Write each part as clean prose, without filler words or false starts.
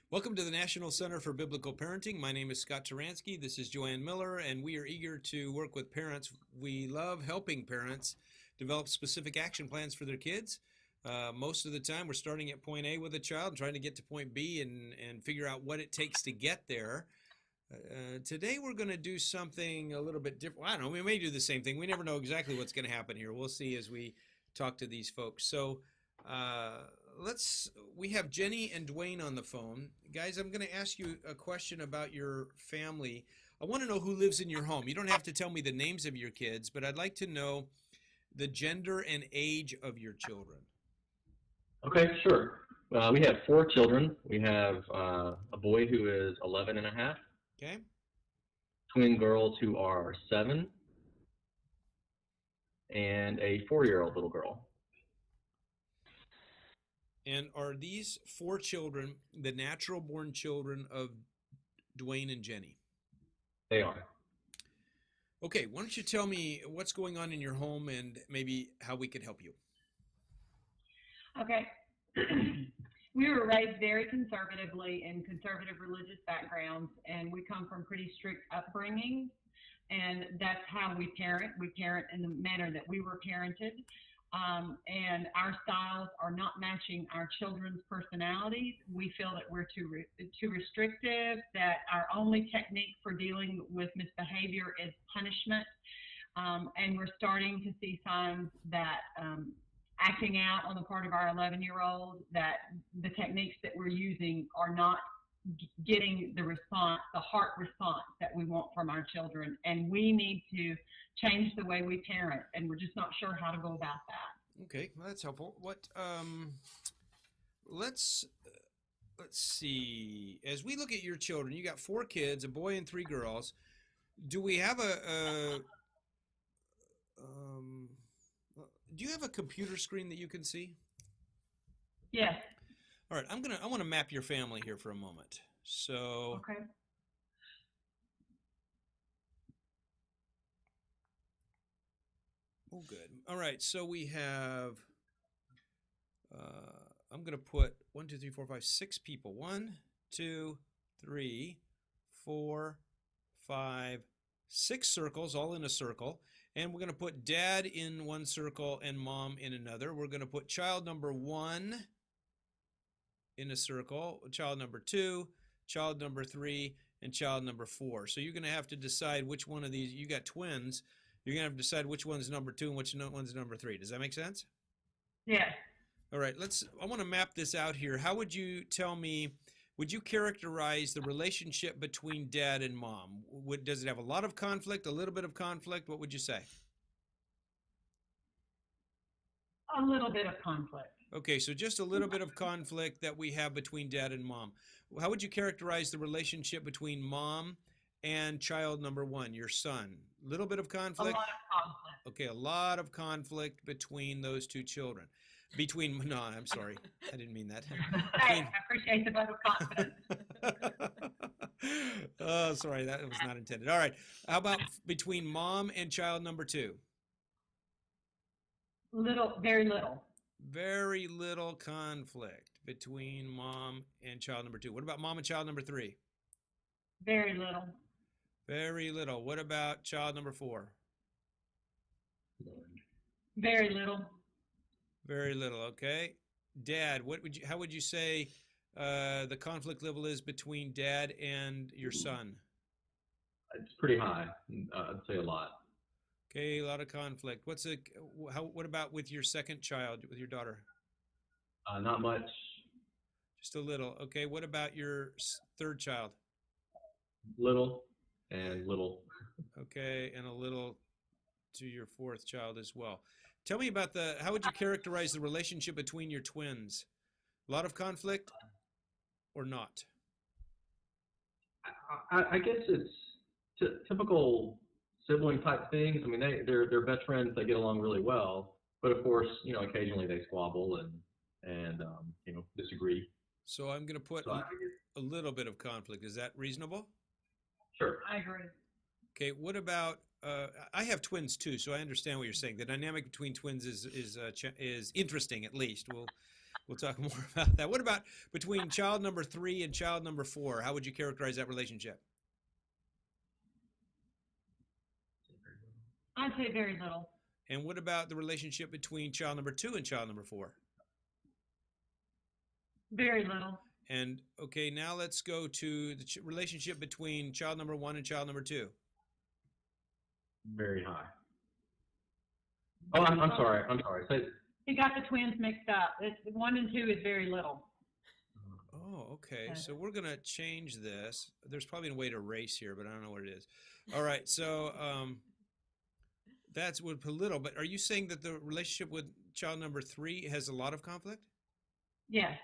Welcome to the National Center for Biblical Parenting. My name is Scott Taransky. This is Joanne Miller, and we are eager to work with parents. We love helping parents develop specific action plans for their kids. Most of the time, we're starting at point A with a child and trying to get to point B and figure out what it takes to get there. Today, we're going to do something a little bit different. Well, I don't know, we may do the same thing. We never know exactly what's going to happen here. We'll see as we talk to these folks. So, uh, we have Jenny and Dwayne on the phone. Guys, I'm going to ask you a question about your family. I want to know who lives in your home. You don't have to tell me the names of your kids, but I'd like to know the gender and age of your children. Okay, sure. We have four children. We have a boy who is 11 and a half, Okay? twin girls who are 7, and a 4-year-old little girl. And are these four children the natural born children of Dwayne and Jenny? They are. Okay, why don't you tell me what's going on in your home and maybe how we could help you? Okay. We were raised very conservatively in conservative religious backgrounds, and we come from pretty strict upbringing, and that's how we parent. We parent in the manner that we were parented, and our styles are not matching our children's personalities. We feel that we're too restrictive, that our only technique for dealing with misbehavior is punishment, and we're starting to see signs that acting out on the part of our 11-year-old, that the techniques that we're using are not getting the response, the heart response that we want from our children. And we need to change the way we parent, and we're just not sure how to go about that. Okay, well, that's helpful. Let's see. As we look at your children, you got 4 kids, a boy and 3 girls. Do we have um, do you have a computer screen that you can see? Yes. All right, I want to map your family here for a moment. So, Okay. oh, good. All right, so we have. I'm going to put 1, 2, 3, 4, 5, 6 people. 1, 2, 3, 4, 5, 6 circles, all in a circle. And we're going to put dad in one circle and mom in another. We're going to put child number 1 in a circle, child number 2, child number 3, and child number 4. So you're going to have to decide which one of these. You got twins. You're going to have to decide which one's number 2 and which one's number 3. Does that make sense? Yes. All right, I want to map this out here. How would you tell me, would you characterize the relationship between dad and mom? Does it have a lot of conflict, a little bit of conflict? What would you say? A little bit of conflict. Okay, so just a little bit of conflict that we have between dad and mom. How would you characterize the relationship between mom and child number 1, your son? Little bit of A lot conflict? of conflict. Okay, a lot of conflict between those 2 children. No, I'm sorry. I didn't mean that. Hey, I appreciate the vote of confidence. Oh, sorry, that was not intended. All right. How about between mom and child number 2? Little, very little. Very little conflict between mom and child number 2. What about mom and child number 3? Very little. Very little. What about child number 4? Very little. Very little. Okay. Dad, how would you say the conflict level is between dad and your son? It's pretty high. I'd say a lot. Okay, a lot of conflict. What about with your second child, with your daughter? Not much. Just a little. Okay, what about your third child? Little and little. Okay, and a little to your fourth child as well. Tell me about how would you characterize the relationship between your twins? A lot of conflict or not? I guess it's typical sibling type things. I mean, they're best friends. They get along really well, but of course, occasionally they squabble and disagree. So I'm going to put So a little bit of conflict. Is that reasonable? sure. I agree. Okay, what about I have twins too, so I understand what you're saying. The dynamic between twins is interesting, at least. We'll talk more about that. What about between child number 3 and child number 4? How would you characterize that relationship? I'd say very little. And what about the relationship between child number 2 and child number 4? Very little. And okay, now let's go to the relationship between child number 1 and child number 2. Very high. Oh, I'm sorry. Say, You got the twins mixed up. It's 1 and 2 is very little. Oh, okay. So we're going to change this. There's probably a way to erase here, but I don't know what it is. All right. So that's with little. But are you saying that the relationship with child number 3 has a lot of conflict? Yes.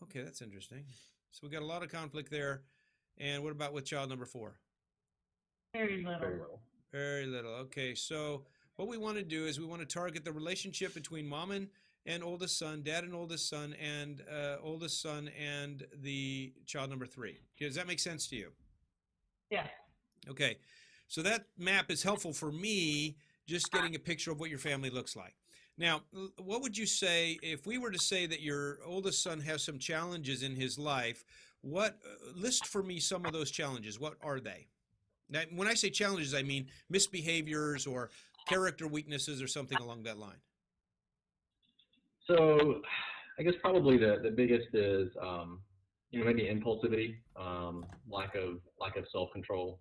Okay, that's interesting. So we got a lot of conflict there. And what about with child number 4? Very little. very little. Very little. Okay, so what we want to do is we want to target the relationship between mom and oldest son, dad and oldest son, and the child number 3. Does that make sense to you? Yes. Okay, so that map is helpful for me, just getting a picture of what your family looks like. Now, what would you say if we were to say that your oldest son has some challenges in his life? What list for me some of those challenges? What are they? Now, when I say challenges, I mean misbehaviors or character weaknesses or something along that line. So, I guess probably the biggest is maybe impulsivity, lack of self-control.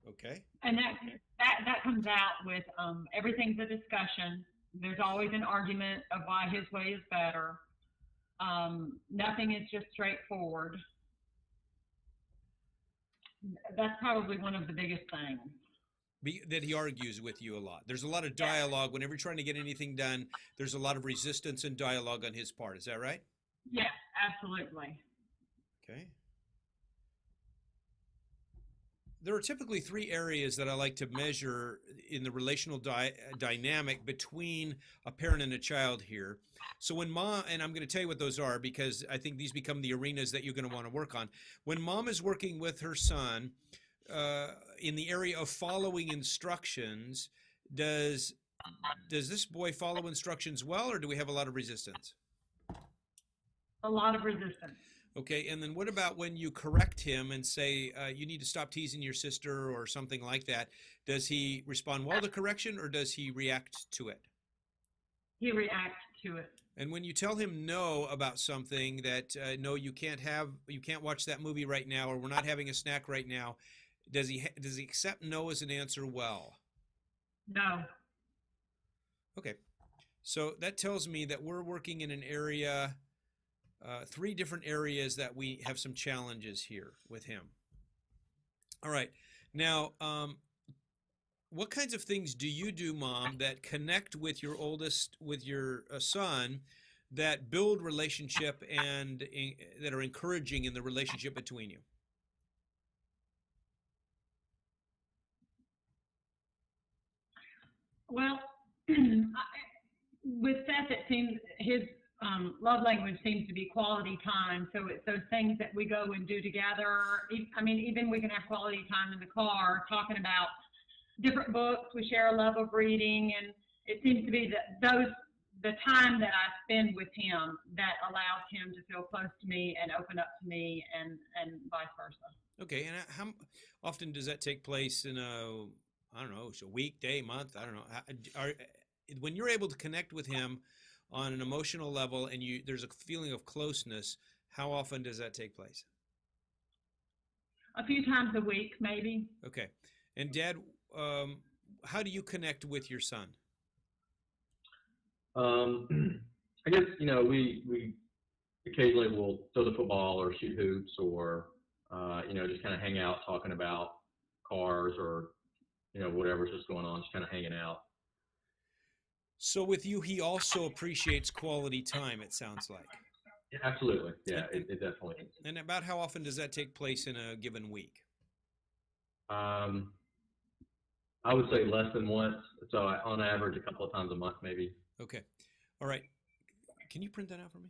Okay. And that comes out with everything's a discussion. There's always an argument of why his way is better. Nothing is just straightforward. That's probably one of the biggest things. That he argues with you a lot. There's a lot of dialogue. Whenever you're trying to get anything done, there's a lot of resistance and dialogue on his part. Is that right? Yes, absolutely. Okay. There are typically 3 areas that I like to measure in the relational dynamic between a parent and a child here. So when mom, and I'm going to tell you what those are because I think these become the arenas that you're going to want to work on. When mom is working with her son in the area of following instructions, does this boy follow instructions well, or do we have a lot of resistance? A lot of resistance. Okay, and then what about when you correct him and say, you need to stop teasing your sister or something like that? Does he respond well to correction or does he react to it? He reacts to it. And when you tell him no about something that, no, you can't watch that movie right now, or we're not having a snack right now, does he accept no as an answer well? No. Okay, so that tells me that we're working in an area, 3 different areas that we have some challenges here with him. All right. Now, what kinds of things do you do, Mom, that connect with your son, that build relationship and that are encouraging in the relationship between you? Well, with Seth, it seems his love language seems to be quality time. So it's those things that we go and do together. I mean, even we can have quality time in the car talking about different books. We share a love of reading, and it seems to be the time that I spend with him that allows him to feel close to me and open up to me, and vice versa. Okay, and how often does that take place in I don't know, a week, day, month? I don't know. When you're able to connect with him on an emotional level and there's a feeling of closeness, how often does that take place? A few times a week, maybe. Okay. And Dad, how do you connect with your son? I guess, we occasionally will throw the football or shoot hoops or, just kind of hang out talking about cars or, whatever's just going on, just kind of hanging out. So with you, he also appreciates quality time, it sounds like. Yeah, absolutely. Yeah, it definitely is. And about how often does that take place in a given week? I would say less than once. So on average, a couple of times a month, maybe. Okay. All right. Can you print that out for me?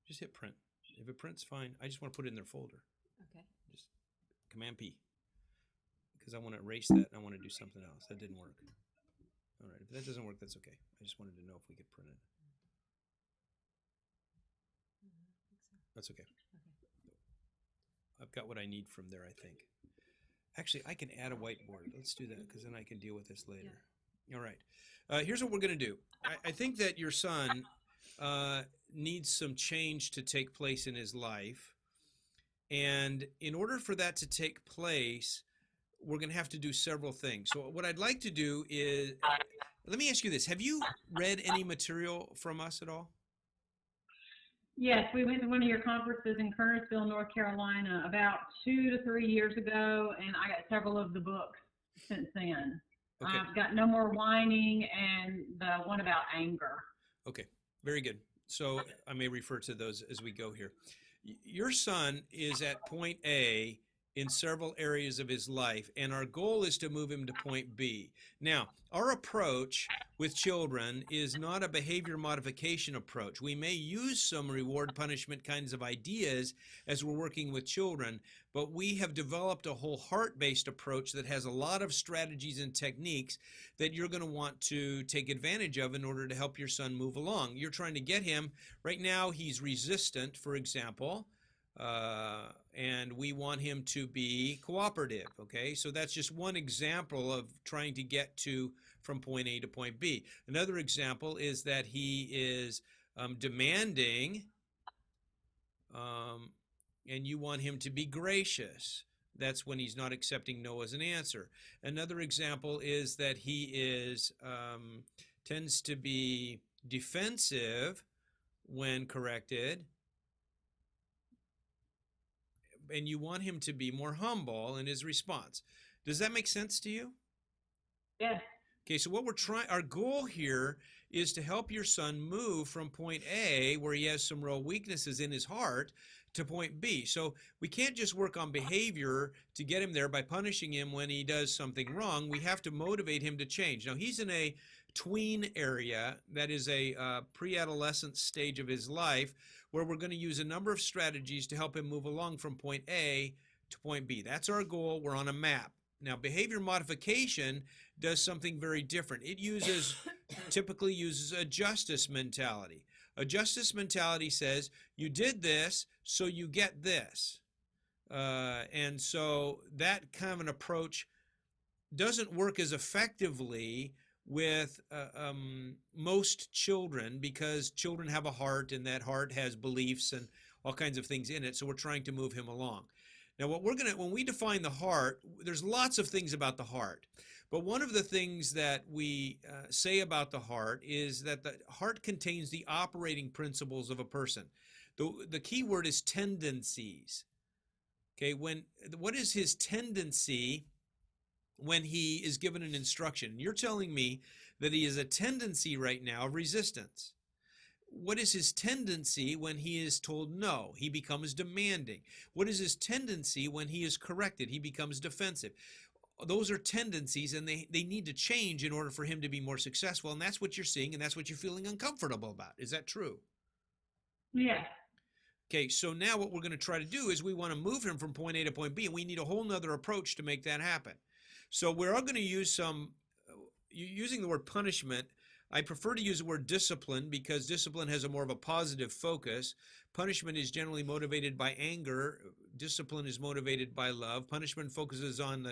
Just hit print. If it prints, fine. I just want to put it in their folder. Okay. Just Command P. Because I want to erase that and I want to do something else. That didn't work. All right. If that doesn't work, that's okay. I just wanted to know if we could print it. That's okay. I've got what I need from there, I think. Actually, I can add a whiteboard. Let's do that because then I can deal with this later. Yeah. All right. Here's what we're going to do. I think that your son needs some change to take place in his life. And in order for that to take place, we're going to have to do several things. So what I'd like to do is, let me ask you this. Have you read any material from us at all? Yes, we went to one of your conferences in Kernersville, North Carolina, about 2 to 3 years ago, and I got several of the books since then. Okay. I've got No More Whining and the one about anger. Okay, very good. So I may refer to those as we go here. Your son is at point A in several areas of his life, and our goal is to move him to point B. Now, our approach with children is not a behavior modification approach. We may use some reward punishment kinds of ideas as we're working with children, but we have developed a whole heart-based approach that has a lot of strategies and techniques that you're going to want to take advantage of in order to help your son move along. You're trying to get him, right now he's resistant, for example, and we want him to be cooperative, okay? So that's just one example of trying to get from point A to point B. Another example is that he is demanding, and you want him to be gracious. That's when he's not accepting no as an answer. Another example is that he is tends to be defensive when corrected, and you want him to be more humble in his response. Does that make sense to you? Yes. Okay, so what our goal here is to help your son move from point A, where he has some real weaknesses in his heart, to point B. So we can't just work on behavior to get him there by punishing him when he does something wrong. We have to motivate him to change. Now, he's in a tween area, that is a pre-adolescent stage of his life, where we're going to use a number of strategies to help him move along from point A to point B. That's our goal. We're on a map. Now, behavior modification does something very different. It typically uses a justice mentality. A justice mentality says, you did this, so you get this. And so that kind of an approach doesn't work as effectively with most children, because children have a heart, and that heart has beliefs and all kinds of things in it. So we're trying to move him along. Now, when we define the heart, there's lots of things about the heart. But one of the things that we say about the heart is that the heart contains the operating principles of a person. The key word is tendencies. Okay, what is his tendency when he is given an instruction? You're telling me that he has a tendency right now of resistance. What is his tendency when he is told no? He becomes demanding. What is his tendency when he is corrected? He becomes defensive. Those are tendencies, and they need to change in order for him to be more successful. And that's what you're seeing, and that's what you're feeling uncomfortable about. Is that true? Yeah. Okay, so now what we're going to try to do is we want to move him from point A to point B, and we need a whole nother approach to make that happen. So we're all going to use using the word punishment. I prefer to use the word discipline, because discipline has a more of a positive focus. Punishment is generally motivated by anger. Discipline is motivated by love. Punishment focuses on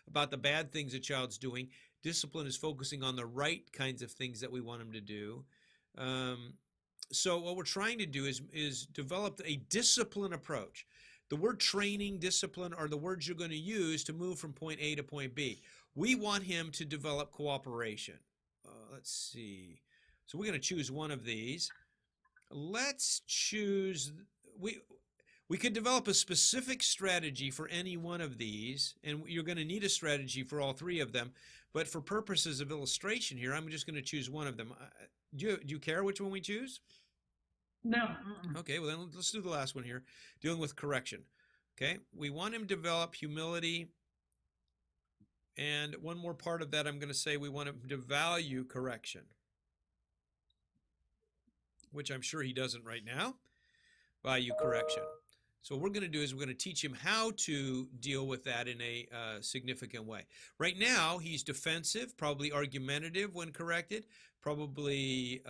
about the bad things a child's doing. Discipline is focusing on the right kinds of things that we want him to do. So what we're trying to do is develop a discipline approach. The word training, discipline are the words you're going to use to move from point A to point B. We want him to develop cooperation. Let's see. So we're going to choose one of these. Let's choose, we could develop a specific strategy for any one of these, and you're going to need a strategy for all three of them. But for purposes of illustration here, I'm just going to choose one of them. Do you care which one we choose? No. Okay, well then let's do the last one here, dealing with correction. Okay, we want him to develop humility. And one more part of that, I'm going to say we want him to value correction, which I'm sure he doesn't right now. Value correction. So what we're going to do is we're going to teach him how to deal with that in a significant way. Right now, he's defensive, probably argumentative when corrected, probably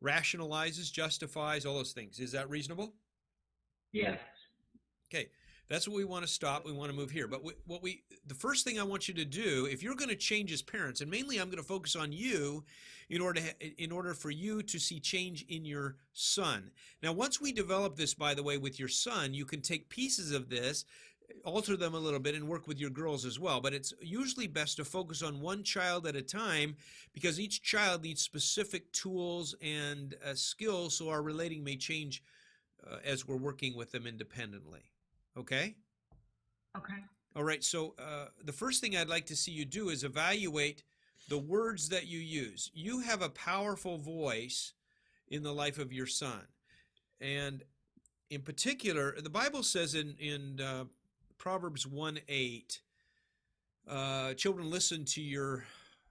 rationalizes, justifies, all those things. Is that reasonable? Yes. Okay, that's what we want to stop. We want to move here. But the first thing I want you to do, if you're going to change as parents, and mainly I'm going to focus on you, in order for you to see change in your son. Now, once we develop this, by the way, with your son, you can take pieces of this, alter them a little bit, and work with your girls as well. But it's usually best to focus on one child at a time, because each child needs specific tools and skills, so our relating may change as we're working with them independently. Okay? Okay. All right, so the first thing I'd like to see you do is evaluate the words that you use. You have a powerful voice in the life of your son. And in particular, the Bible says in Proverbs 1:8, children, listen to your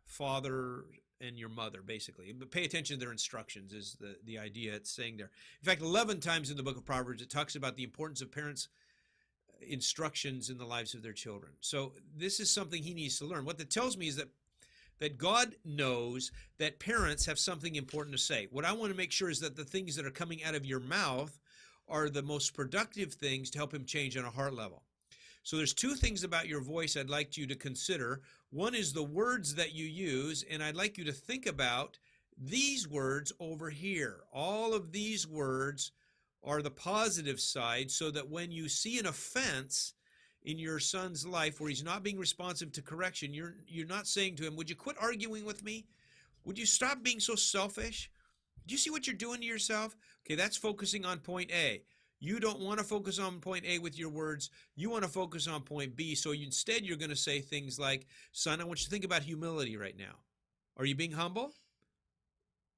father and your mother, basically. But pay attention to their instructions is the idea it's saying there. In fact, 11 times in the book of Proverbs, it talks about the importance of parents' instructions in the lives of their children. So this is something he needs to learn. What that tells me is that God knows that parents have something important to say. What I want to make sure is that the things that are coming out of your mouth are the most productive things to help him change on a heart level. So there's two things about your voice I'd like you to consider. One is the words that you use, and I'd like you to think about these words over here. All of these words are the positive side, so that when you see an offense in your son's life where he's not being responsive to correction, you're not saying to him, would you quit arguing with me? Would you stop being so selfish? Do you see what you're doing to yourself? Okay, that's focusing on point A. You don't want to focus on point A with your words. You want to focus on point B. So instead, you're going to say things like, son, I want you to think about humility right now. Are you being humble?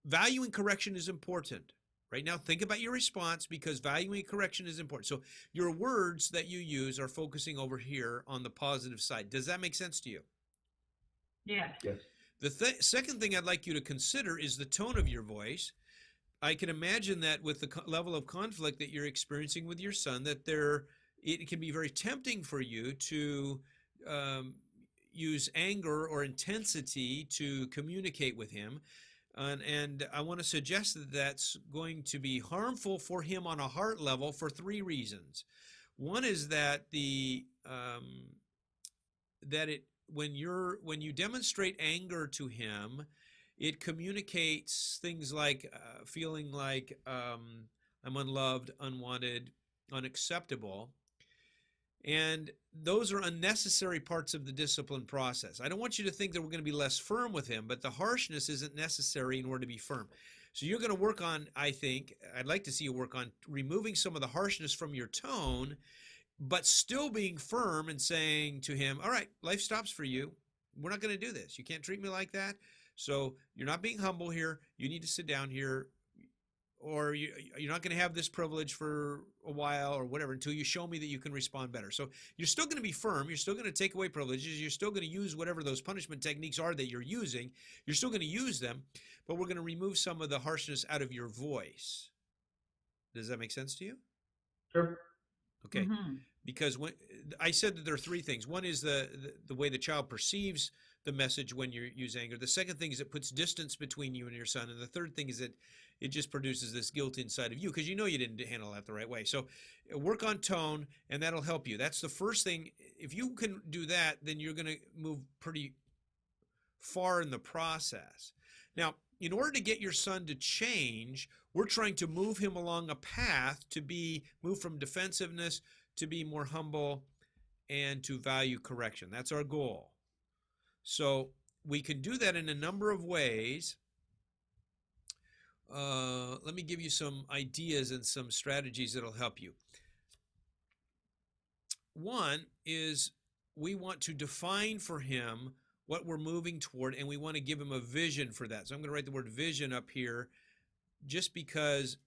Valuing correction is important. Right now, think about your response, because valuing correction is important. So your words that you use are focusing over here on the positive side. Does that make sense to you? Yes. Yes. The second thing I'd like you to consider is the tone of your voice. I can imagine that with the level of conflict that you're experiencing with your son, that it can be very tempting for you to use anger or intensity to communicate with him. And I want to suggest that that's going to be harmful for him on a heart level for three reasons. One is that when you demonstrate anger to him, it communicates things like feeling like I'm unloved, unwanted, unacceptable. And those are unnecessary parts of the discipline process. I don't want you to think that we're going to be less firm with him, but the harshness isn't necessary in order to be firm. So you're going to work on, I'd like to see you work on removing some of the harshness from your tone, but still being firm and saying to him, all right, life stops for you. We're not going to do this. You can't treat me like that. So you're not being humble here. You need to sit down here, or you're not going to have this privilege for a while or whatever until you show me that you can respond better. So you're still going to be firm. You're still going to take away privileges. You're still going to use whatever those punishment techniques are that you're using. You're still going to use them, but we're going to remove some of the harshness out of your voice. Does that make sense to you? Sure. Okay. Mm-hmm. Because when I said that there are three things. One is the way the child perceives the message when you use anger. The second thing is it puts distance between you and your son. And the third thing is that it just produces this guilt inside of you because you know you didn't handle that the right way. So work on tone, and that'll help you. That's the first thing. If you can do that, then you're going to move pretty far in the process. Now, in order to get your son to change, we're trying to move him along a path to move from defensiveness to be more humble and to value correction. That's our goal. So we can do that in a number of ways. Let me give you some ideas and some strategies that'll help you. One is we want to define for him what we're moving toward, and we want to give him a vision for that. So I'm going to write the word vision up here just because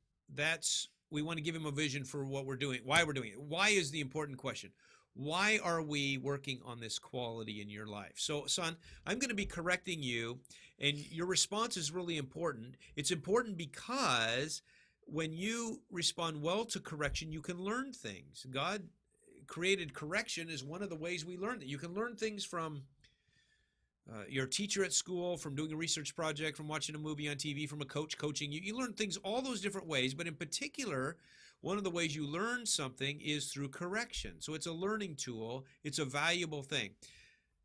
we want to give him a vision for what we're doing, why we're doing it. Why is the important question. Why are we working on this quality in your life? So, son, I'm going to be correcting you, and your response is really important. It's important because when you respond well to correction, you can learn things. God created correction as one of the ways we learn that. You can learn things from your teacher at school, from doing a research project, from watching a movie on TV, from a coach coaching you. You learn things all those different ways, but in particular, one of the ways you learn something is through correction. So it's a learning tool. It's a valuable thing.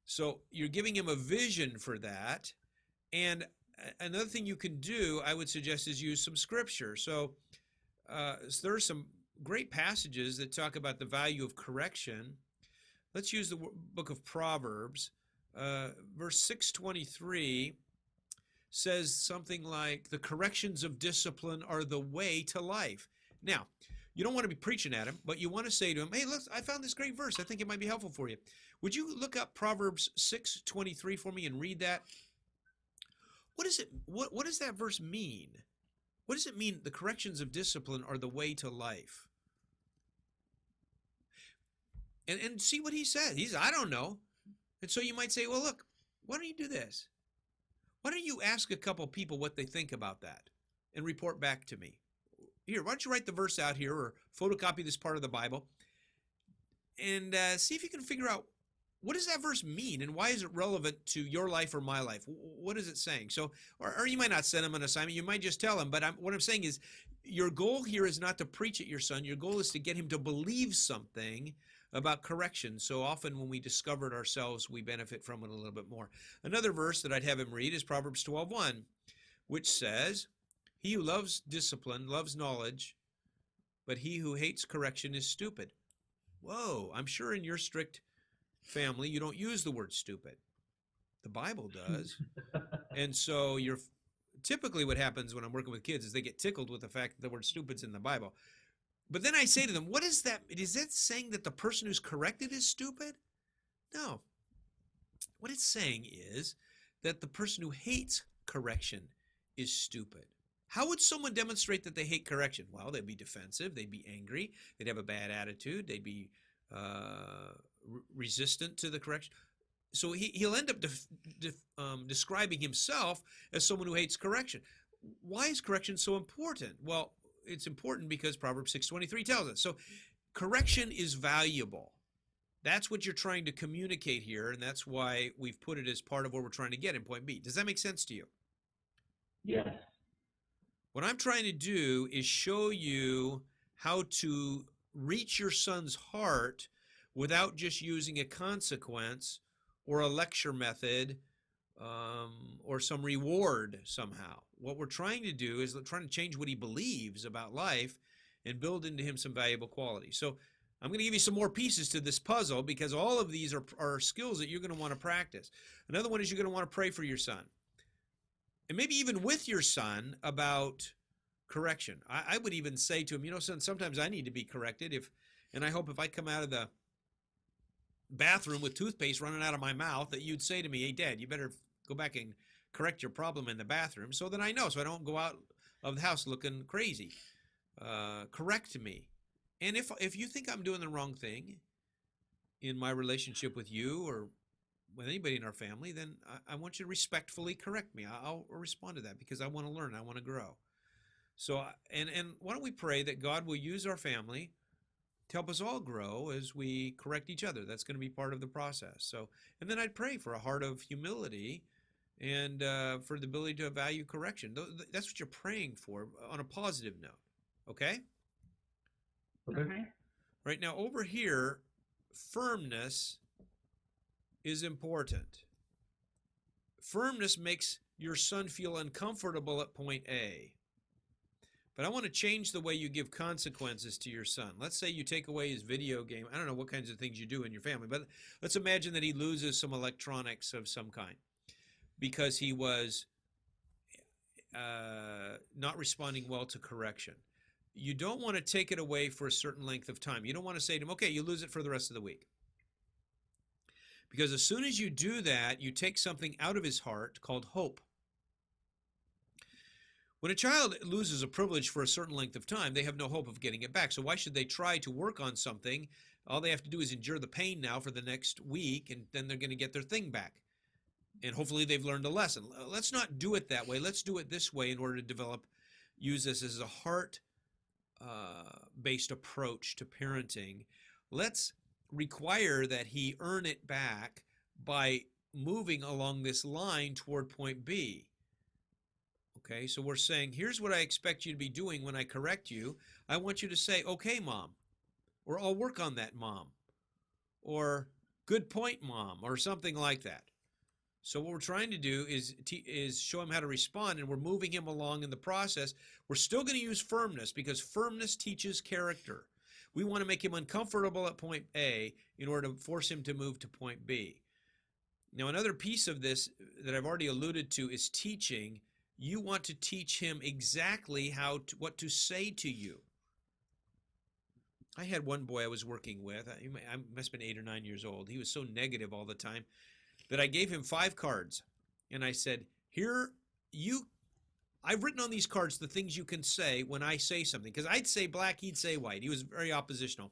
So you're giving him a vision for that. And another thing you can do, I would suggest, is use some scripture. So there are some great passages that talk about the value of correction. Let's use the book of Proverbs. Verse 623 says something like, the corrections of discipline are the way to life. Now, you don't want to be preaching at him, but you want to say to him, hey, look, I found this great verse. I think it might be helpful for you. Would you look up Proverbs 6:23 for me and read that? What is it? What does that verse mean? What does it mean? The corrections of discipline are the way to life. And see what he says. I don't know. And so you might say, well, look, why don't you do this? Why don't you ask a couple people what they think about that and report back to me? Here, why don't you write the verse out here or photocopy this part of the Bible and see if you can figure out, what does that verse mean and why is it relevant to your life or my life? What is it saying? So, or you might not send them an assignment. You might just tell them. But what I'm saying is your goal here is not to preach at your son. Your goal is to get him to believe something about correction. So often when we discover it ourselves, we benefit from it a little bit more. Another verse that I'd have him read is Proverbs 12:1, which says, he who loves discipline loves knowledge, but he who hates correction is stupid. Whoa, I'm sure in your strict family, you don't use the word stupid. The Bible does. And so typically what happens when I'm working with kids is they get tickled with the fact that the word stupid's in the Bible. But then I say to them, what is that? Is that saying that the person who's corrected is stupid? No. What it's saying is that the person who hates correction is stupid. How would someone demonstrate that they hate correction? Well, they'd be defensive, they'd be angry, they'd have a bad attitude, they'd be resistant to the correction. So he'll end up describing himself as someone who hates correction. Why is correction so important? Well, it's important because Proverbs 6:23 tells us. So correction is valuable. That's what you're trying to communicate here, and that's why we've put it as part of what we're trying to get in point B. Does that make sense to you? Yes. What I'm trying to do is show you how to reach your son's heart without just using a consequence or a lecture method or some reward somehow. What we're trying to do is trying to change what he believes about life and build into him some valuable qualities. So I'm going to give you some more pieces to this puzzle because all of these are skills that you're going to want to practice. Another one is you're going to want to pray for your son. And maybe even with your son about correction. I would even say to him, son, sometimes I need to be corrected. And I hope if I come out of the bathroom with toothpaste running out of my mouth that you'd say to me, hey, Dad, you better go back and correct your problem in the bathroom so that I know, so I don't go out of the house looking crazy. Correct me. And if you think I'm doing the wrong thing in my relationship with you or with anybody in our family, then I want you to respectfully correct me. I'll respond to that because I want to learn. I want to grow. So, and why don't we pray that God will use our family to help us all grow as we correct each other. That's going to be part of the process. So, and then I'd pray for a heart of humility and for the ability to value correction. That's what you're praying for on a positive note. Okay? Okay. Right now, over here, firmness is important. Firmness makes your son feel uncomfortable at point A. But I want to change the way you give consequences to your son. Let's say you take away his video game. I don't know what kinds of things you do in your family, but let's imagine that he loses some electronics of some kind because he was not responding well to correction. You don't want to take it away for a certain length of time. You don't want to say to him, okay, you lose it for the rest of the week. Because as soon as you do that, you take something out of his heart called hope. When a child loses a privilege for a certain length of time, they have no hope of getting it back. So why should they try to work on something? All they have to do is endure the pain now for the next week, and then they're going to get their thing back. And hopefully they've learned a lesson. Let's not do it that way. Let's do it this way in order to use this as a heart based approach to parenting. Let's require that he earn it back by moving along this line toward point B. Okay, so we're saying, here's what I expect you to be doing when I correct you. I want you to say, okay, mom, or I'll work on that, mom, or good point, mom, or something like that. So what we're trying to do is show him how to respond, and we're moving him along in the process. We're still going to use firmness because firmness teaches character. We want to make him uncomfortable at point A in order to force him to move to point B. Now, another piece of this that I've already alluded to is teaching. You want to teach him exactly what to say to you. I had one boy I was working with. I must have been 8 or 9 years old. He was so negative all the time that I gave him 5 cards. And I said, I've written on these cards the things you can say when I say something. Because I'd say black, he'd say white. He was very oppositional.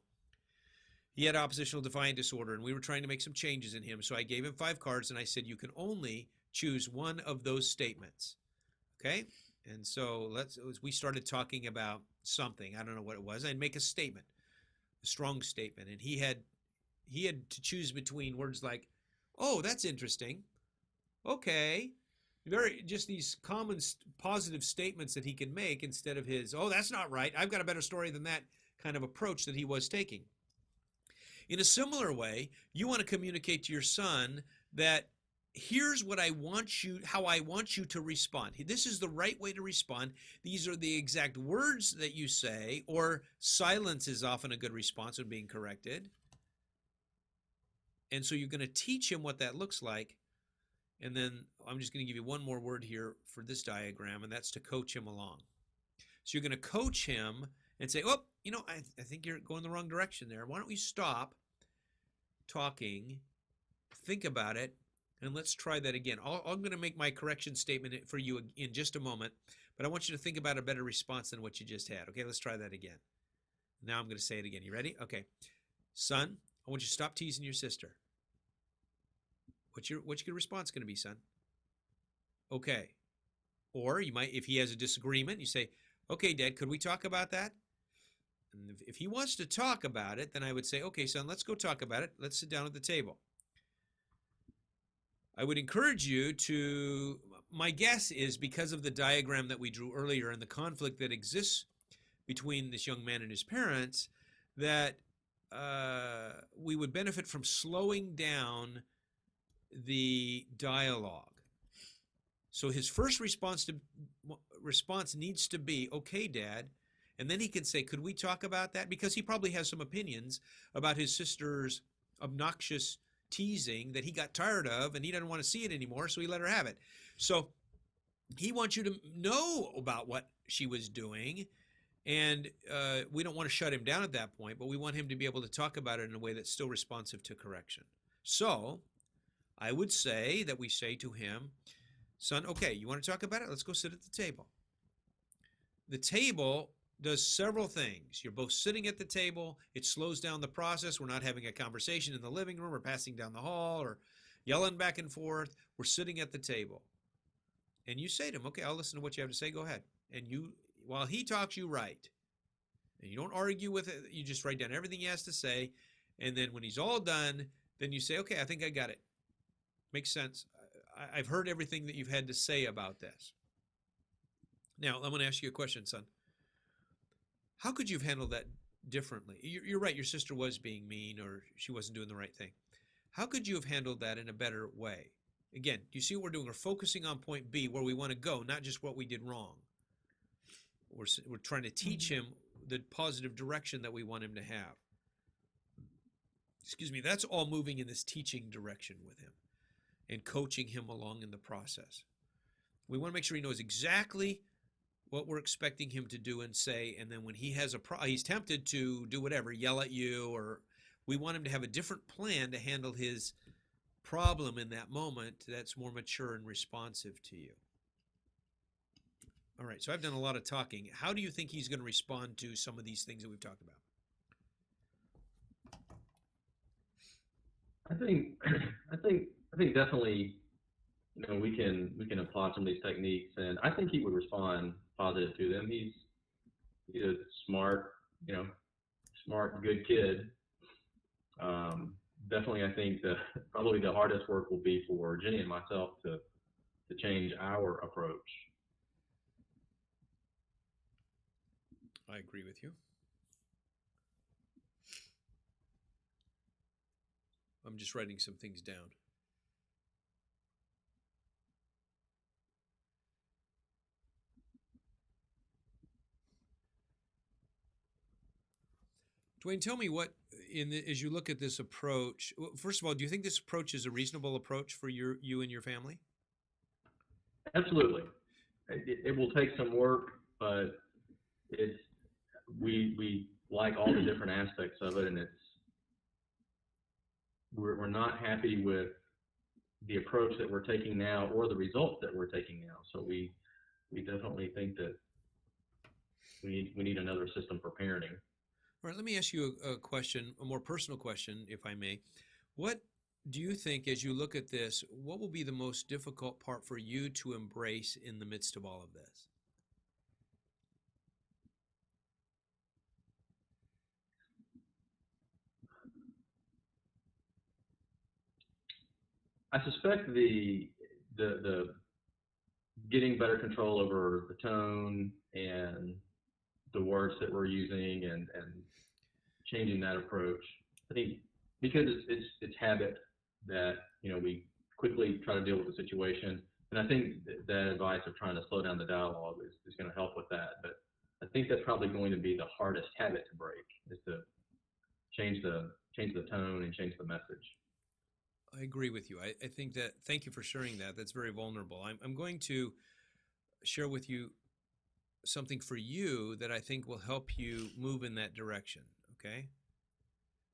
He had oppositional defiant disorder, and we were trying to make some changes in him. So I gave him 5 cards, and I said, you can only choose one of those statements. Okay? And so we started talking about something. I don't know what it was. I'd make a statement, a strong statement. And he had to choose between words like, oh, that's interesting. Okay. Just these common positive statements that he can make instead of his, oh, that's not right. I've got a better story than that kind of approach that he was taking. In a similar way, you want to communicate to your son that here's how I want you to respond. This is the right way to respond. These are the exact words that you say, or silence is often a good response when being corrected. And so you're going to teach him what that looks like. And then I'm just going to give you one more word here for this diagram, and that's to coach him along. So you're going to coach him and say, oh, I think you're going the wrong direction there. Why don't we stop talking, think about it, and let's try that again. I'm going to make my correction statement for you in just a moment, but I want you to think about a better response than what you just had. Okay, let's try that again. Now I'm going to say it again. You ready? Okay. Son, I want you to stop teasing your sister. What's your response going to be, son? Okay. Or you might, if he has a disagreement, you say, okay, Dad, could we talk about that? And if he wants to talk about it, then I would say, okay, son, let's go talk about it. Let's sit down at the table. I would encourage you to, my guess is because of the diagram that we drew earlier and the conflict that exists between this young man and his parents, that we would benefit from slowing down the dialogue. So his first response needs to be, okay, Dad, and then he can say, could we talk about that? Because he probably has some opinions about his sister's obnoxious teasing that he got tired of, and he doesn't want to see it anymore, so he let her have it. So he wants you to know about what she was doing, and we don't want to shut him down at that point, but we want him to be able to talk about it in a way that's still responsive to correction. So I would say that we say to him, son, okay, you want to talk about it? Let's go sit at the table. The table does several things. You're both sitting at the table. It slows down the process. We're not having a conversation in the living room or passing down the hall or yelling back and forth. We're sitting at the table. And you say to him, okay, I'll listen to what you have to say. Go ahead. And while he talks, you write. And you don't argue with it. You just write down everything he has to say. And then when he's all done, then you say, okay, I think I got it. Makes sense. I've heard everything that you've had to say about this. Now, I'm going to ask you a question, son. How could you have handled that differently? You're right, your sister was being mean or she wasn't doing the right thing. How could you have handled that in a better way? Again, do you see what we're doing? We're focusing on point B, where we want to go, not just what we did wrong. We're trying to teach him the positive direction that we want him to have. Excuse me, that's all moving in this teaching direction with him and coaching him along in the process. We want to make sure he knows exactly what we're expecting him to do and say, and then when he has he's tempted to do whatever, yell at you, or we want him to have a different plan to handle his problem in that moment that's more mature and responsive to you. All right, so I've done a lot of talking. How do you think he's going to respond to some of these things that we've talked about? I think definitely, we can apply some of these techniques, and I think he would respond positive to them. he's a smart, smart, good kid. Definitely, I think that probably the hardest work will be for Jenny and myself to change our approach. I agree with you. I'm just writing some things down. Dwayne, tell me what, as you look at this approach, first of all, do you think this approach is a reasonable approach for you and your family? Absolutely, it will take some work, but it's we like all the different aspects of it, and we're not happy with the approach that we're taking now or the results that we're taking now. So we definitely think that we need another system for parenting. All right, let me ask you a question, a more personal question, if I may. What do you think, as you look at this, what will be the most difficult part for you to embrace in the midst of all of this? I suspect the getting better control over the tone and the words that we're using and changing that approach. I think because it's habit that we quickly try to deal with the situation, and I think that advice of trying to slow down the dialogue is going to help with that. But I think that's probably going to be the hardest habit to break, is to change the tone and change the message. I agree with you. I think that, thank you for sharing that. That's very vulnerable. I'm going to share with you something for you that I think will help you move in that direction, okay?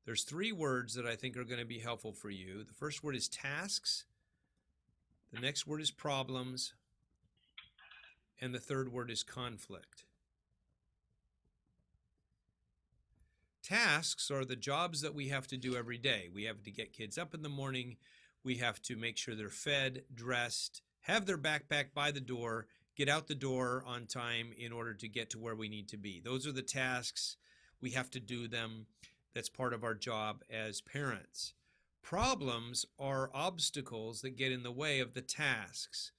There's 3 words that I think are going to be helpful for you. The first word is tasks, the next word is problems, and the third word is conflict. Tasks are the jobs that we have to do every day. We have to get kids up in the morning. We have to make sure they're fed, dressed, have their backpack by the door, get out the door on time in order to get to where we need to be. Those are the tasks. We have to do them. That's part of our job as parents. Problems are obstacles that get in the way of the tasks.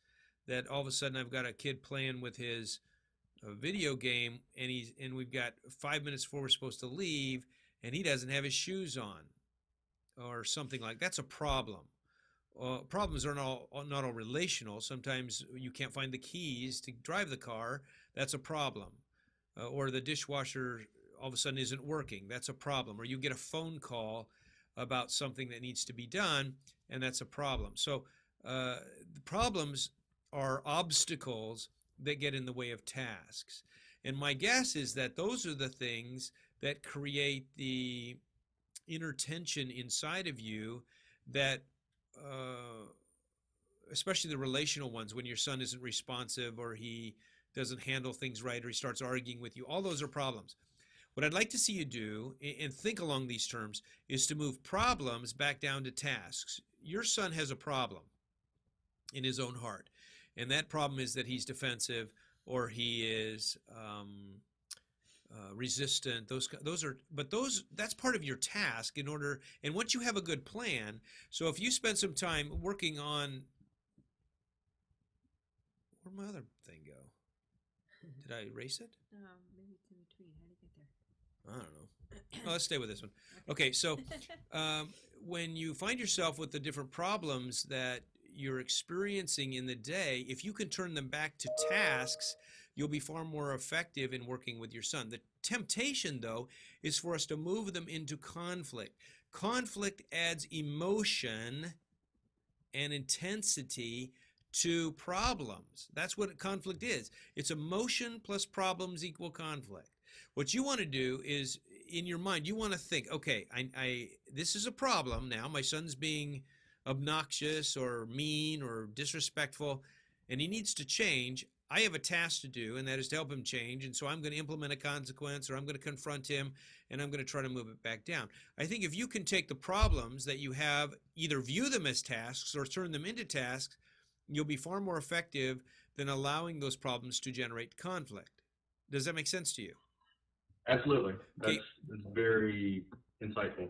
That all of a sudden I've got a kid playing with his video game and we've got 5 minutes before we're supposed to leave and he doesn't have his shoes on or something like that's a problem. Problems are not all relational. Sometimes you can't find the keys to drive the car. That's a problem. Or the dishwasher all of a sudden isn't working. That's a problem. Or you get a phone call about something that needs to be done, and that's a problem. So the problems are obstacles that get in the way of tasks. And my guess is that those are the things that create the inner tension inside of you that especially the relational ones, when your son isn't responsive or he doesn't handle things right or he starts arguing with you, all those are problems. What I'd like to see you do, and think along these terms, is to move problems back down to tasks. Your son has a problem in his own heart, and that problem is that he's defensive or he is resistant. That's part of your task in order. And once you have a good plan, so if you spend some time working on, where'd my other thing go? Did I erase it? Maybe it's in between. How did you get there? I don't know. Let's stay with this one. Okay, so when you find yourself with the different problems that you're experiencing in the day, if you can turn them back to tasks, you'll be far more effective in working with your son. The temptation, though, is for us to move them into conflict. Conflict adds emotion and intensity to problems. That's what conflict is. It's emotion plus problems equal conflict. What you want to do is, in your mind, you want to think, okay, this is a problem now. My son's being obnoxious or mean or disrespectful, and he needs to change. I have a task to do, and that is to help him change, and so I'm going to implement a consequence, or I'm going to confront him, and I'm going to try to move it back down. I think if you can take the problems that you have, either view them as tasks or turn them into tasks, you'll be far more effective than allowing those problems to generate conflict. Does that make sense to you? Absolutely. Okay. That's very insightful.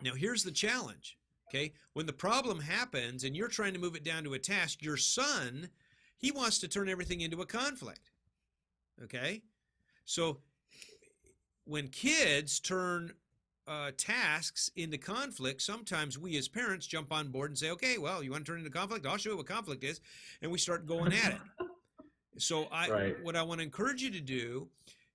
Now, here's the challenge. Okay. When the problem happens and you're trying to move it down to a task, your son, he wants to turn everything into a conflict. Okay. So when kids turn tasks into conflict, sometimes we as parents jump on board and say, okay, well, you want to turn into conflict? I'll show you what conflict is. And we start going at it. So Right. what I want to encourage you to do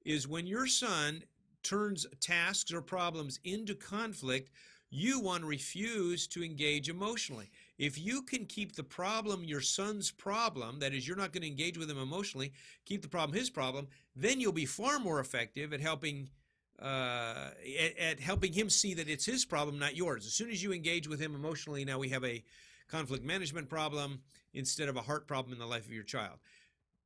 is when your son turns tasks or problems into conflict, you want to refuse to engage emotionally. If you can keep the problem your son's problem, that is, you're not going to engage with him emotionally, keep the problem his problem, then you'll be far more effective at helping him see that it's his problem, not yours. As soon as you engage with him emotionally, now we have a conflict management problem instead of a heart problem in the life of your child.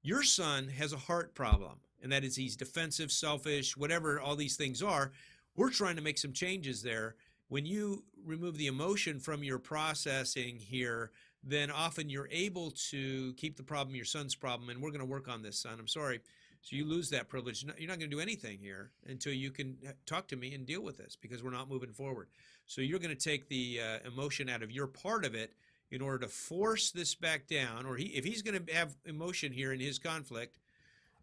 Your son has a heart problem, and that is he's defensive, selfish, whatever all these things are. We're trying to make some changes there. When you remove the emotion from your processing here, then often you're able to keep the problem your son's problem, and we're going to work on this, son. I'm sorry. So you lose that privilege. You're not going to do anything here until you can talk to me and deal with this, because we're not moving forward. So you're going to take the emotion out of your part of it in order to force this back down, or if he's going to have emotion here in his conflict,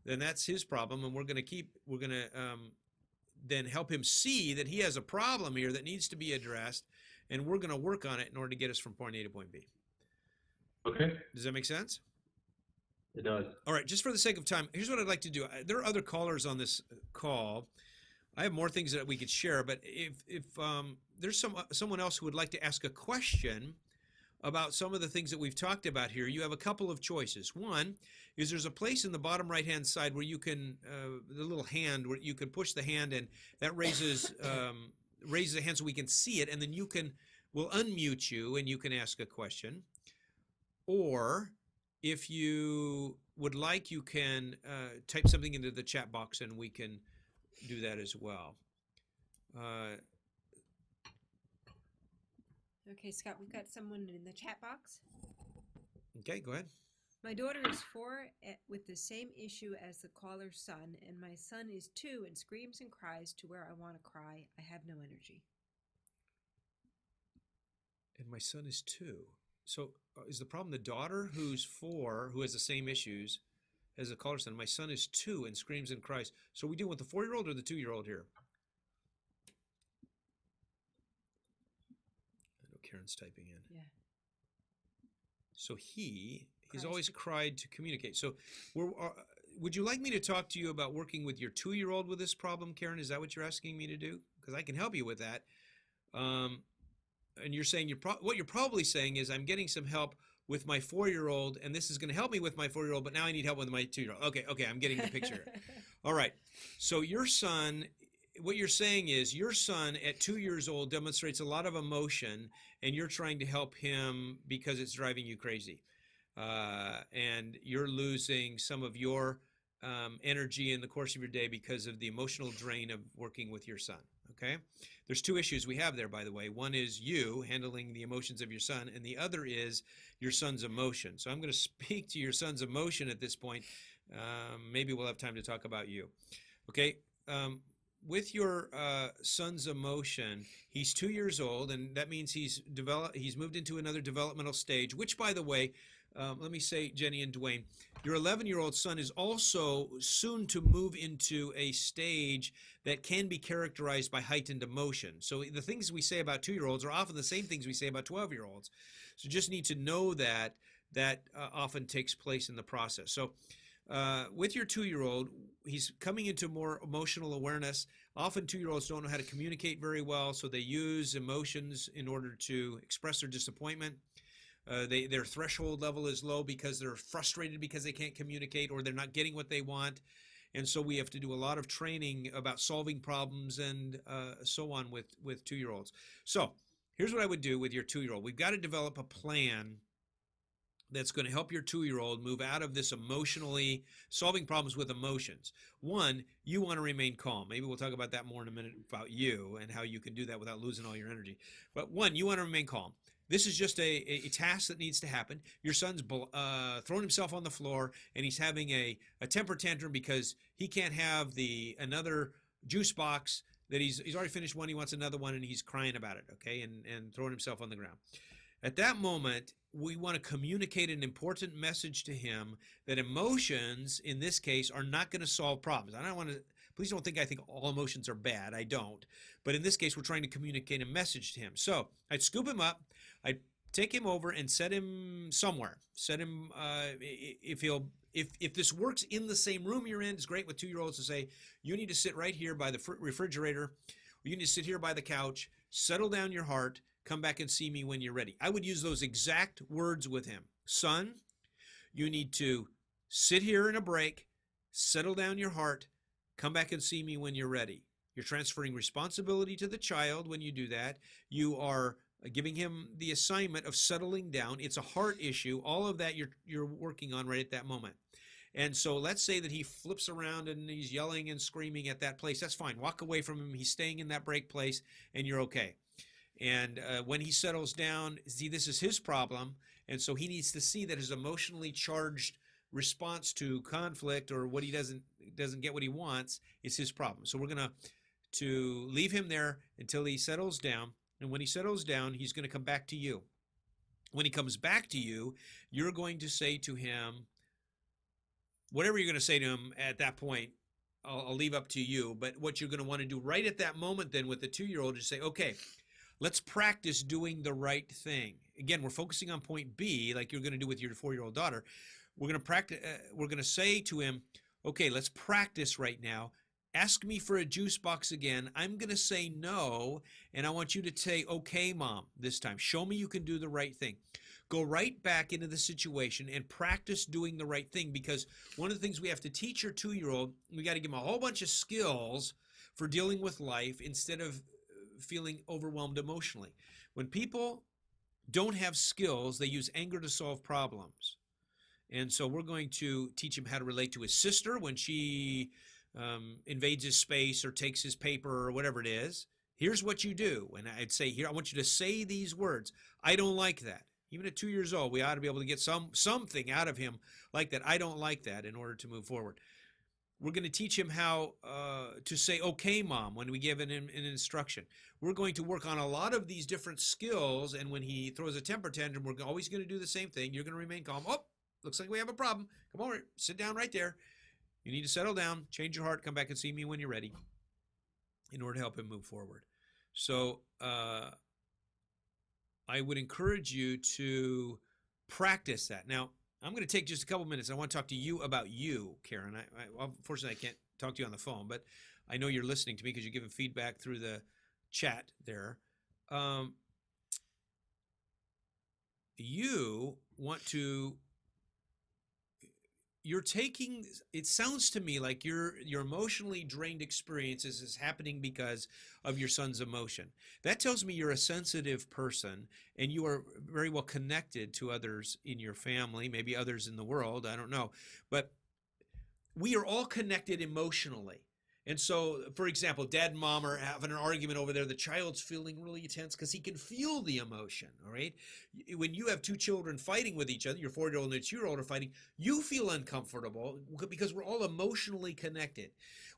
then that's his problem, and we're going to then help him see that he has a problem here that needs to be addressed, and we're going to work on it in order to get us from point A to point B. Okay. Does that make sense? It does. All right, just for the sake of time, here's what I'd like to do. There are other callers on this call. I have more things that we could share, but if there's someone else who would like to ask a question about some of the things that we've talked about here, you have a couple of choices. One is there's a place in the bottom right-hand side where you can, the little hand, where you can push the hand, and that raises the hand so we can see it, and then we'll unmute you and you can ask a question. Or if you would like, you can type something into the chat box and we can do that as well. Okay, Scott, we've got someone in the chat box. Okay, go ahead. My daughter is 4 with the same issue as the caller's son, and my son is 2 and screams and cries to where I want to cry. I have no energy. And my son is 2. So is the problem the daughter who's 4, who has the same issues as the caller's son? My son is 2 and screams and cries. So we deal with the 4-year-old or the 2-year-old here? Karen's typing in. Yeah. So he's always cried to communicate. So would you like me to talk to you about working with your 2-year-old with this problem, Karen? Is that what you're asking me to do? Because I can help you with that. And you're saying what you're probably saying is I'm getting some help with my 4-year-old, and this is going to help me with my 4-year-old, but now I need help with my 2-year-old. Okay, I'm getting the picture. All right. So your son, what you're saying is your son at 2 years old demonstrates a lot of emotion, and you're trying to help him because it's driving you crazy. And you're losing some of your energy in the course of your day because of the emotional drain of working with your son. Okay? There's 2 issues we have there, by the way. One is you handling the emotions of your son, and the other is your son's emotion. So I'm going to speak to your son's emotion at this point. Maybe we'll have time to talk about you. Okay? With your son's emotion, he's 2 years old, and that means he's moved into another developmental stage, which, by the way, let me say, Jenny and Dwayne, your 11-year-old son is also soon to move into a stage that can be characterized by heightened emotion. So the things we say about 2-year-olds are often the same things we say about 12-year-olds. So just need to know that often takes place in the process. So with your 2-year-old, he's coming into more emotional awareness. Often 2-year-olds don't know how to communicate very well, so they use emotions in order to express their disappointment. Their threshold level is low because they're frustrated because they can't communicate or they're not getting what they want. And so we have to do a lot of training about solving problems and so on with 2-year-olds. So here's what I would do with your 2-year-old. We've got to develop a plan that's going to help your 2-year-old move out of this emotionally solving problems with emotions. One, you want to remain calm. Maybe we'll talk about that more in a minute about you and how you can do that without losing all your energy. But one, you want to remain calm. This is just a task that needs to happen. Your son's thrown himself on the floor, and he's having a temper tantrum because he can't have another juice box that he's already finished one, he wants another one, and he's crying about it, okay, and throwing himself on the ground. At that moment, we want to communicate an important message to him that emotions, in this case, are not going to solve problems. I don't want to, please don't think I think all emotions are bad. I don't. But in this case, we're trying to communicate a message to him. So I'd scoop him up. I'd take him over and set him somewhere. Set him, if this works in the same room you're in, it's great with 2-year-olds to say, you need to sit right here by the refrigerator. Or you need to sit here by the couch. Settle down your heart. Come back and see me when you're ready. I would use those exact words with him. Son, you need to sit here in a break, settle down your heart, come back and see me when you're ready. You're transferring responsibility to the child when you do that. You are giving him the assignment of settling down. It's a heart issue. All of that you're working on right at that moment. And so let's say that he flips around and he's yelling and screaming at that place. That's fine. Walk away from him. He's staying in that break place and you're okay. And when he settles down, see, this is his problem. And so he needs to see that his emotionally charged response to conflict or what he doesn't get what he wants is his problem. So we're going to leave him there until he settles down. And when he settles down, he's going to come back to you. When he comes back to you, you're going to say to him, whatever you're going to say to him at that point, I'll leave up to you. But what you're going to want to do right at that moment then with the 2-year-old is say, okay, let's practice doing the right thing. Again, we're focusing on point B, like you're going to do with your 4-year-old daughter. We're going to practice. We're going to say to him, okay, let's practice right now. Ask me for a juice box again. I'm going to say no, and I want you to say, okay, Mom, this time. Show me you can do the right thing. Go right back into the situation and practice doing the right thing, because one of the things we have to teach your 2-year-old, we got to give him a whole bunch of skills for dealing with life instead of feeling overwhelmed emotionally. When people don't have skills, they use anger to solve problems. And so we're going to teach him how to relate to his sister when she invades his space or takes his paper or whatever it is. Here's what you do. And I'd say, here, I want you to say these words. I don't like that. Even at 2 years old, we ought to be able to get something out of him like that. I don't like that, in order to move forward. We're going to teach him how to say, okay, Mom, when we give an instruction. We're going to work on a lot of these different skills, and when he throws a temper tantrum, we're always going to do the same thing. You're going to remain calm. Oh, looks like we have a problem. Come over, sit down right there. You need to settle down, change your heart, come back and see me when you're ready, in order to help him move forward. So I would encourage you to practice that. Now, I'm going to take just a couple minutes. I want to talk to you about you, Karen. Unfortunately, I can't talk to you on the phone, but I know you're listening to me because you're giving feedback through the chat there. You want to, you're taking, it sounds to me like your emotionally drained experiences is happening because of your son's emotion. That tells me you're a sensitive person and you are very well connected to others in your family, maybe others in the world, I don't know. But we are all connected emotionally. And so, for example, dad and mom are having an argument over there. The child's feeling really tense because he can feel the emotion, all right? When you have 2 children fighting with each other, your 4-year-old and your 2-year-old are fighting, you feel uncomfortable because we're all emotionally connected.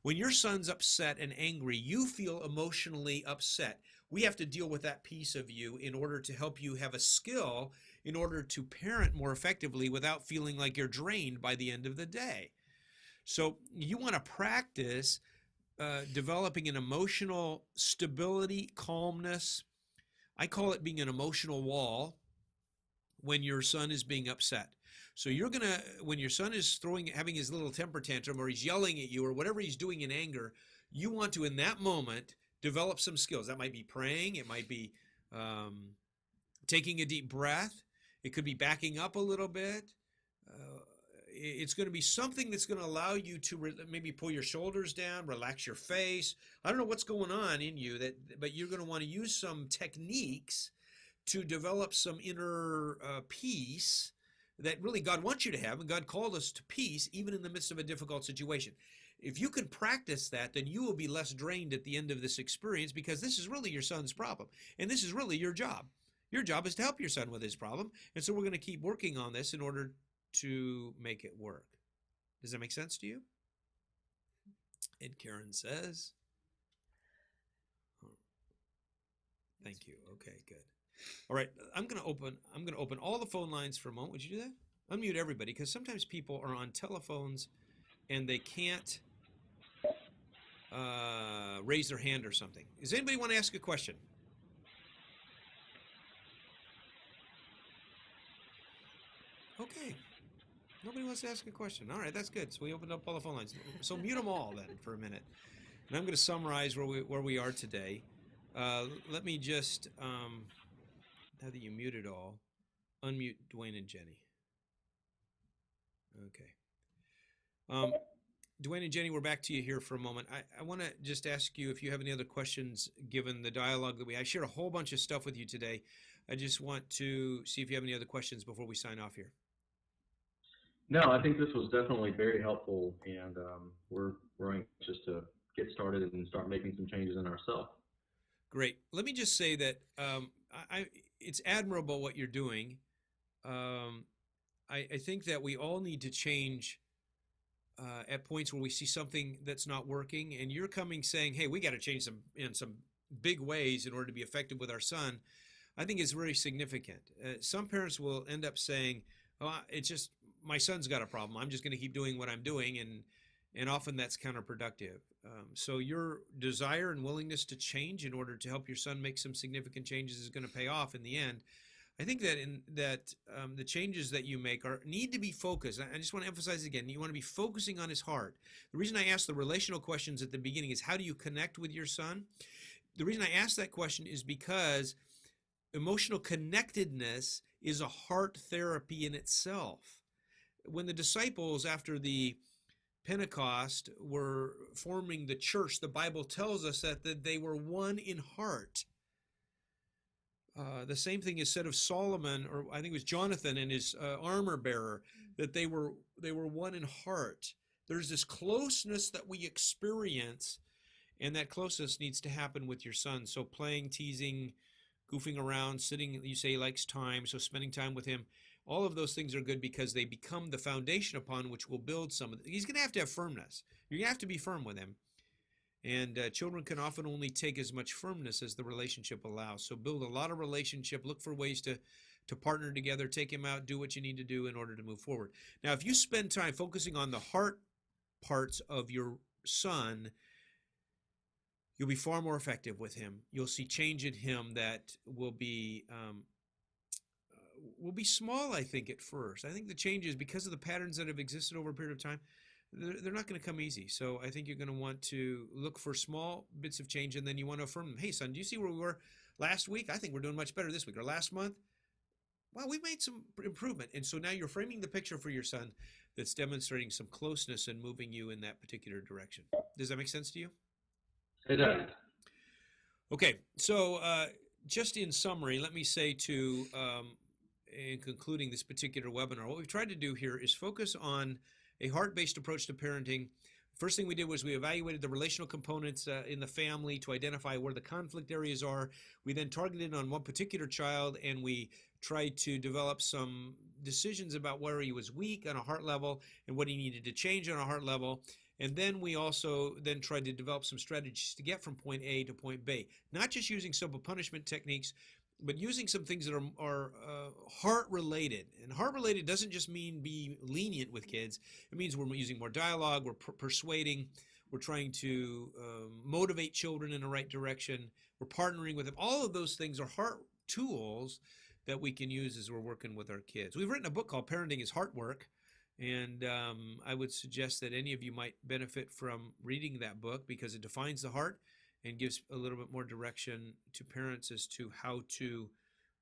When your son's upset and angry, you feel emotionally upset. We have to deal with that piece of you in order to help you have a skill in order to parent more effectively without feeling like you're drained by the end of the day. So you want to practice developing an emotional stability, calmness. I call it being an emotional wall when your son is being upset. So you're going to, when your son is having his little temper tantrum or he's yelling at you or whatever he's doing in anger, you want to, in that moment, develop some skills. That might be praying. It might be taking a deep breath. It could be backing up a little bit. It's going to be something that's going to allow you to maybe pull your shoulders down, relax your face. I don't know what's going on in you, but you're going to want to use some techniques to develop some inner peace that really God wants you to have, and God called us to peace even in the midst of a difficult situation. If you can practice that, then you will be less drained at the end of this experience, because this is really your son's problem, and this is really your job. Your job is to help your son with his problem, and so we're going to keep working on this in order to make it work. Does that make sense to you? And Karen says, Thank you. Okay, good. All right, I'm going to open all the phone lines for a moment. Would you do that? Unmute everybody, because sometimes people are on telephones and they can't raise their hand or something. Does anybody want to ask a question? Okay. Nobody wants to ask a question. All right, that's good. So we opened up all the phone lines. So mute them all then for a minute. And I'm going to summarize where we are today. Let me just, now that you muted all, unmute Dwayne and Jenny. Okay. Dwayne and Jenny, we're back to you here for a moment. I want to just ask you if you have any other questions given the dialogue that I shared a whole bunch of stuff with you today. I just want to see if you have any other questions before we sign off here. No, I think this was definitely very helpful, and we're anxious to get started and start making some changes in ourselves. Great. Let me just say that it's admirable what you're doing. I think that we all need to change at points where we see something that's not working, and you're coming saying, hey, we got to change in some big ways in order to be effective with our son. I think is very significant. Some parents will end up saying, oh, it's just my son's got a problem. I'm just going to keep doing what I'm doing, and often that's counterproductive. So your desire and willingness to change in order to help your son make some significant changes is going to pay off in the end. I think that the changes that you make need to be focused. I just want to emphasize again, you want to be focusing on his heart. The reason I asked the relational questions at the beginning is how do you connect with your son? The reason I asked that question is because emotional connectedness is a heart therapy in itself. When the disciples, after the Pentecost, were forming the church, the Bible tells us that they were one in heart. The same thing is said of Solomon, or I think it was Jonathan and his armor bearer, that they were one in heart. There's this closeness that we experience, and that closeness needs to happen with your son. So playing, teasing, goofing around, sitting, you say he likes time, so spending time with him. All of those things are good because they become the foundation upon which we'll build some of it. He's going to have firmness. You're going to have to be firm with him. And children can often only take as much firmness as the relationship allows. So build a lot of relationship. Look for ways to partner together. Take him out. Do what you need to do in order to move forward. Now, if you spend time focusing on the heart parts of your son, you'll be far more effective with him. You'll see change in him that will be small, I think, at first. I think the changes, because of the patterns that have existed over a period of time, they're not going to come easy. So I think you're going to want to look for small bits of change, and then you want to affirm them. Hey, son, do you see where we were last week? I think we're doing much better this week. Or last month? Well, we made some improvement. And so now you're framing the picture for your son that's demonstrating some closeness and moving you in that particular direction. Does that make sense to you? It does. Okay, so just in summary, let me say in concluding this particular webinar, what we've tried to do here is focus on a heart-based approach to parenting. First thing we did was we evaluated the relational components in the family to identify where the conflict areas are. We then targeted on one particular child, and we tried to develop some decisions about where he was weak on a heart level and what he needed to change on a heart level. And then we also tried to develop some strategies to get from point A to point B, not just using simple punishment techniques, but using some things that are heart-related. And heart-related doesn't just mean be lenient with kids. It means we're using more dialogue, we're persuading, we're trying to motivate children in the right direction, we're partnering with them. All of those things are heart tools that we can use as we're working with our kids. We've written a book called Parenting is Heart Work, and I would suggest that any of you might benefit from reading that book because it defines the heart and gives a little bit more direction to parents as to how to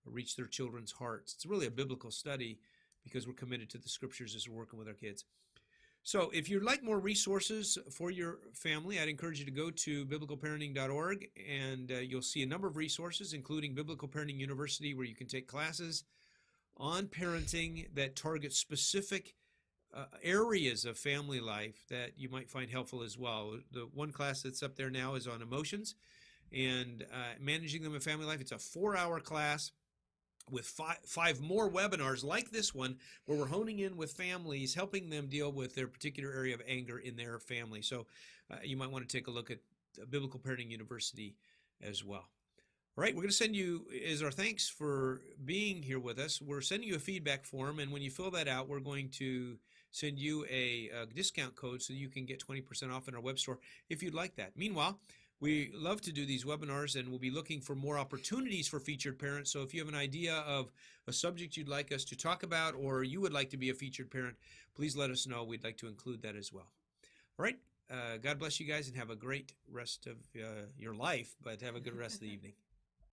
reach their children's hearts. It's really a biblical study because we're committed to the scriptures as we're working with our kids. So if you'd like more resources for your family, I'd encourage you to go to biblicalparenting.org, and you'll see a number of resources, including Biblical Parenting University, where you can take classes on parenting that target specific areas of family life that you might find helpful as well. The one class that's up there now is on emotions and managing them in family life. It's a 4-hour class with five more webinars like this one, where we're honing in with families, helping them deal with their particular area of anger in their family. So you might want to take a look at Biblical Parenting University as well. All right, we're going to send you, as our thanks for being here with us, we're sending you a feedback form, and when you fill that out, we're going to send you a discount code so you can get 20% off in our web store if you'd like that. Meanwhile, we love to do these webinars, and we'll be looking for more opportunities for featured parents. So if you have an idea of a subject you'd like us to talk about, or you would like to be a featured parent, please let us know. We'd like to include that as well. All right, God bless you guys, and have a great rest of your life, but have a good rest of the evening.